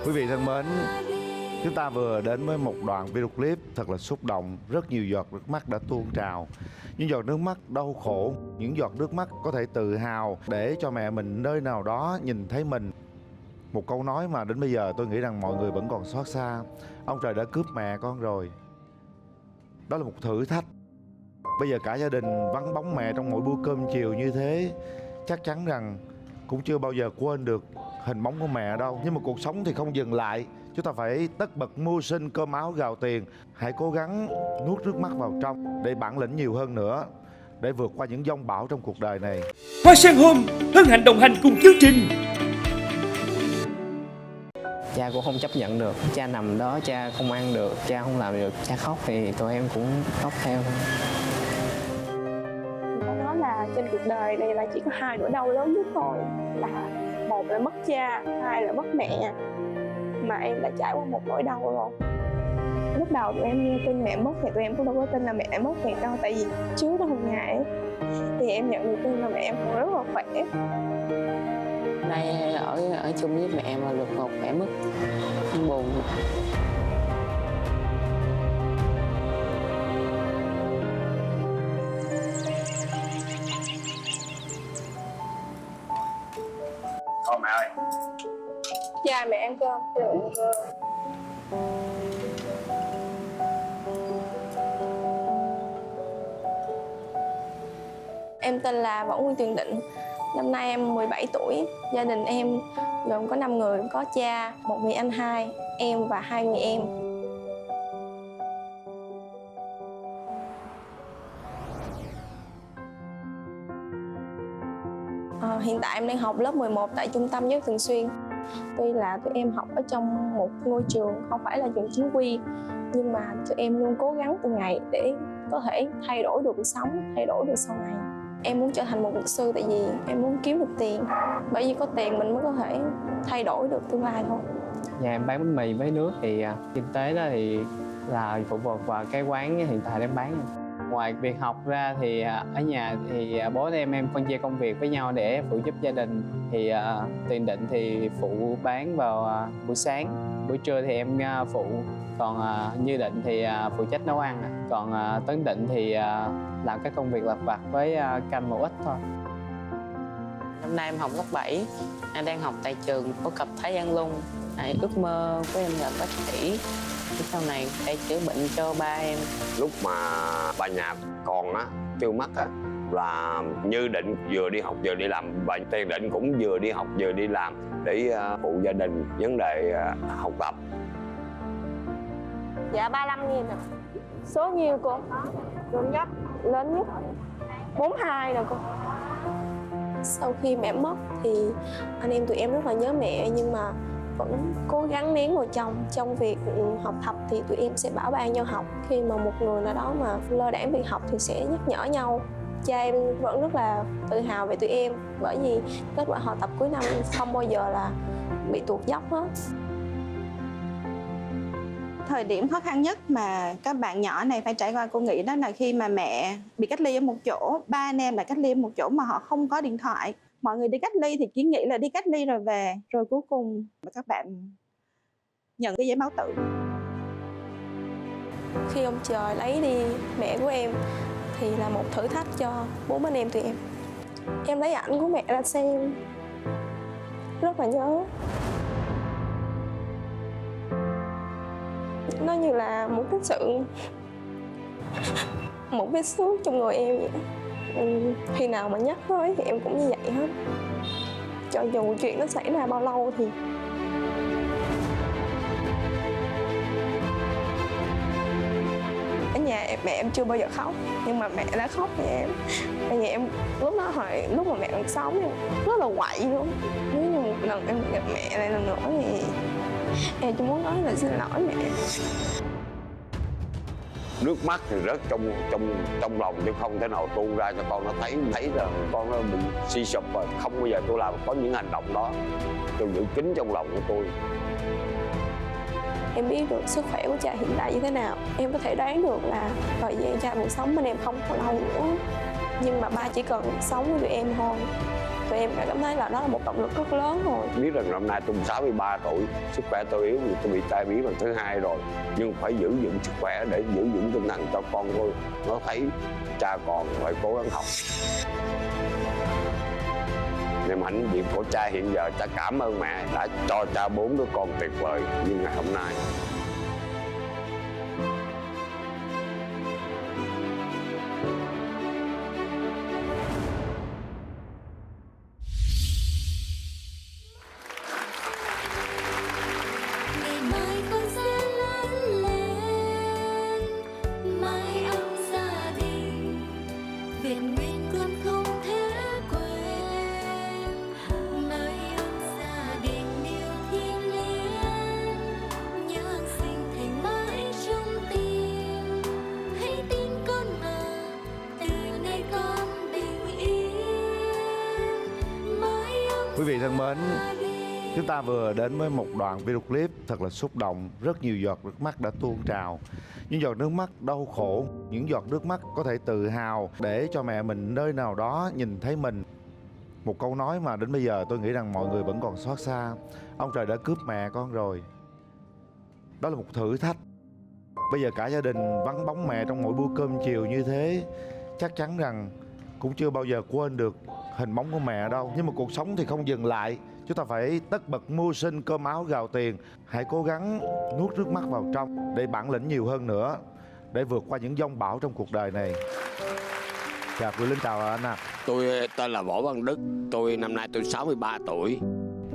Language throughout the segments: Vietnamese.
Quý vị thân mến, chúng ta vừa đến với một đoạn video clip thật là xúc động. Rất nhiều giọt nước mắt đã tuôn trào. Những giọt nước mắt đau khổ, những giọt nước mắt có thể tự hào để cho mẹ mình nơi nào đó nhìn thấy mình. Một câu nói mà đến bây giờ tôi nghĩ rằng mọi người vẫn còn xót xa. Ông trời đã cướp mẹ con rồi. Đó là một thử thách. Bây giờ cả gia đình vắng bóng mẹ trong mỗi bữa cơm chiều như thế, chắc chắn rằng cũng chưa bao giờ quên được hình bóng của mẹ đâu. Nhưng mà cuộc sống thì không dừng lại. Chúng ta phải tất bật mưu sinh cơm áo gạo tiền. Hãy cố gắng nuốt nước mắt vào trong để bản lĩnh nhiều hơn nữa, để vượt qua những giông bão trong cuộc đời này. Hoa Sen Home hân hạnh đồng hành cùng chương trình. Cha cũng không chấp nhận được, cha nằm đó, cha không ăn được, cha không làm được, cha khóc thì tụi em cũng khóc theo thôi. Có nói là trên cuộc đời này là chỉ có hai nỗi đau lớn nhất thôi, là một là mất cha, hai là mất mẹ. Mà em đã trải qua một nỗi đau rồi. Lúc đầu tụi em nghe tin mẹ mất thì tụi em cũng đâu có tin là mẹ mất thiệt đâu, tại vì trước đó một ngày ấy, thì em nhận được tin là mẹ em còn rất là khỏe. Nay ở chung với mẹ mà được một mẹ mất, em buồn. Con mẹ ơi. Dạ mẹ ăn cơm. Em tên là Võ Nguyên Tuyền Định. Năm nay em 17 tuổi. Gia đình em gồm có 5 người, có cha, một người anh hai, em và 2 người em. Hiện tại em đang học lớp 11 tại trung tâm giáo dục thường xuyên. Tuy là tụi em học ở trong một ngôi trường không phải là trường chính quy, nhưng mà tụi em luôn cố gắng từng ngày để có thể thay đổi được cuộc sống, thay đổi được sau này. Em muốn trở thành một luật sư tại vì em muốn kiếm được tiền. Bởi vì có tiền mình mới có thể thay đổi được tương lai thôi. Nhà em bán bánh mì với nước thì kinh tế đó thì là phụ thuộc vào cái quán hiện tại đang bán. Ngoài việc học ra thì ở nhà thì bố em phân chia công việc với nhau để phụ giúp gia đình. Thì Tuyền Định thì phụ bán vào buổi sáng, buổi trưa thì em phụ. Còn Như Định thì phụ trách nấu ăn. Còn Tấn Định thì làm các công việc lặt vặt với canh một ít thôi. Năm nay em học lớp 7, em đang học tại trường phổ cập Thái An Lung. Ước mơ của em là bác sĩ. Sau này sẽ chữa bệnh cho ba em. Lúc mà bà nhà còn á, chưa mất á, là Như Định vừa đi học vừa đi làm, và Tuyền Định cũng vừa đi học vừa đi làm để phụ gia đình vấn đề học tập. Dạ 35.000 ạ. Số nhiêu cô? Lớn nhất. Lớn nhất 42 nè cô. Sau khi mẹ mất thì anh em tụi em rất là nhớ mẹ, nhưng mà vẫn cố gắng nén vào trong việc học tập thì tụi em sẽ bảo ban nhau học. Khi mà một người nào đó mà lơ đãng việc học thì sẽ nhắc nhở nhau. Cha em vẫn rất là tự hào về tụi em, bởi vì kết quả học tập cuối năm không bao giờ là bị tuột dốc hết. Thời điểm khó khăn nhất mà các bạn nhỏ này phải trải qua, cô nghĩ đó là khi mà mẹ bị cách ly ở một chỗ, ba anh em lại cách ly ở một chỗ mà họ không có điện thoại. Mọi người đi cách ly thì chỉ nghĩ là đi cách ly rồi về, rồi cuối cùng các bạn nhận cái giấy báo tử. Khi ông trời lấy đi mẹ của em thì là một thử thách cho bốn anh em tụi em. Em lấy ảnh của mẹ ra xem, rất là nhớ. Nó như là một cái sự, một vết xước trong người em vậy. Khi nào mà nhắc tới thì em cũng như vậy hết. Cho dù chuyện nó xảy ra bao lâu thì ở nhà mẹ em chưa bao giờ khóc, nhưng mà mẹ đã khóc với em. Ở nhà em lúc đó hồi lúc mà mẹ còn sống em rất là quậy luôn. Nếu như một lần em gặp mẹ lại lần nữa thì em chỉ muốn nói là xin lỗi mẹ. Nước mắt thì rớt trong lòng chứ không thể nào tuôn ra cho con nó thấy là con nó bị suy sụp rồi. Không bao giờ tôi làm có những hành động đó. Tôi giữ kín trong lòng của tôi. Em biết được sức khỏe của cha hiện tại như thế nào. Em có thể đoán được là thời gian cha còn sống bên em không còn lâu nữa. Nhưng mà ba chỉ cần sống với tụi em thôi. tụi em cảm thấy là đó là một động lực rất lớn rồi. Biết rằng năm nay tôi 63 tuổi, sức khỏe tôi yếu vì tôi bị tai biến lần thứ 2 rồi, nhưng phải giữ vững sức khỏe để giữ vững tinh thần cho con tôi nó thấy cha còn phải cố gắng học. Niềm hãnh diện của cha hiện giờ, cha cảm ơn mẹ đã cho cha 4 đứa con tuyệt vời như ngày hôm nay. Ngày mai con sẽ lớn lên, mái ấm gia đình, vẹn nguyên con không thể quên. Mái ấm gia đình điều thiêng liêng, nhớ sinh thành mãi trong tim. Hãy tin con mà, từ nay con bình yên. Mái ấm Quý vị thân mến, gia đình. chúng ta vừa đến với một đoạn video clip thật là xúc động. Rất nhiều giọt nước mắt đã tuôn trào. Những giọt nước mắt đau khổ, những giọt nước mắt có thể tự hào để cho mẹ mình nơi nào đó nhìn thấy mình. Một câu nói mà đến bây giờ tôi nghĩ rằng mọi người vẫn còn xót xa. Ông trời đã cướp mẹ con rồi. Đó là một thử thách. Bây giờ cả gia đình vắng bóng mẹ trong mỗi bữa cơm chiều như thế, chắc chắn rằng cũng chưa bao giờ quên được hình bóng của mẹ đâu. Nhưng mà cuộc sống thì không dừng lại. Chúng ta phải tất bật mưu sinh cơm áo gạo tiền. Hãy cố gắng nuốt nước mắt vào trong để bản lĩnh nhiều hơn nữa, để vượt qua những giông bão trong cuộc đời này. Chào Quý Linh, chào anh ạ. Tôi tên là Võ Văn Đức, năm nay tôi 63 tuổi.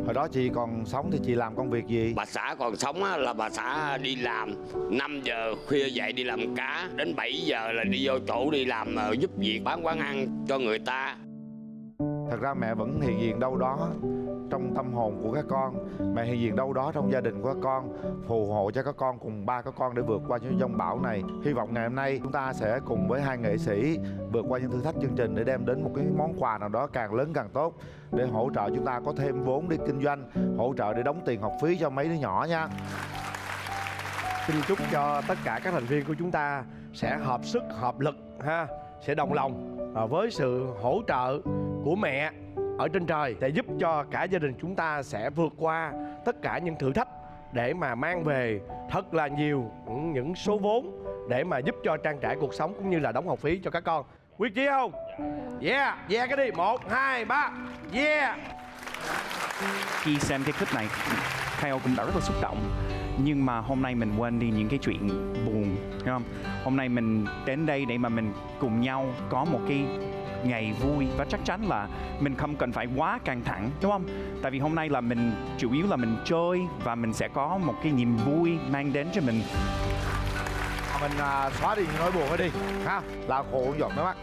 Hồi đó chị còn sống thì chị làm công việc gì? Bà xã còn sống á, là bà xã đi làm 5 giờ khuya dậy đi làm cá, đến 7 giờ là đi vô chỗ đi làm giúp việc bán quán ăn cho người ta. Thật ra mẹ vẫn hiện diện đâu đó trong tâm hồn của các con. Mẹ hiện diện đâu đó trong gia đình của các con, phù hộ cho các con cùng ba các con để vượt qua những giông bão này. Hy vọng ngày hôm nay chúng ta sẽ cùng với hai nghệ sĩ vượt qua những thử thách chương trình để đem đến một cái món quà nào đó càng lớn càng tốt, để hỗ trợ chúng ta có thêm vốn để kinh doanh, hỗ trợ để đóng tiền học phí cho mấy đứa nhỏ nha. Xin chúc cho tất cả các thành viên của chúng ta sẽ hợp sức, hợp lực ha, sẽ đồng lòng với sự hỗ trợ của mẹ ở trên trời để giúp cho cả gia đình chúng ta sẽ vượt qua tất cả những thử thách để mà mang về thật là nhiều những số vốn để mà giúp cho trang trải cuộc sống cũng như là đóng học phí cho các con. Quyết chí không? Yeah, yeah cái đi. 1, 2, 3, yeah. Khi xem cái clip này, Kyle cũng đã rất là xúc động. Nhưng mà hôm nay mình quên đi những cái chuyện buồn, thấy không? Hôm nay mình đến đây để mà mình cùng nhau có một cái ngày vui. Và chắc chắn là mình không cần phải quá căng thẳng, đúng không? Tại vì hôm nay là mình chủ yếu là mình chơi và mình sẽ có một cái niềm vui mang đến cho mình. Mình xóa đi những nỗi buồn đi ha, lau khổ giọt nước mắt.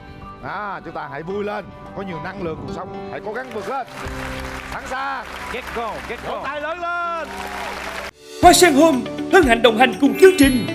Chúng ta hãy vui lên, có nhiều năng lượng cuộc sống, hãy cố gắng vượt lên. Sẵn sàng, Get go, get vỗ go. tay lớn lên. Hoa Sen Home hân hạnh đồng hành cùng chương trình.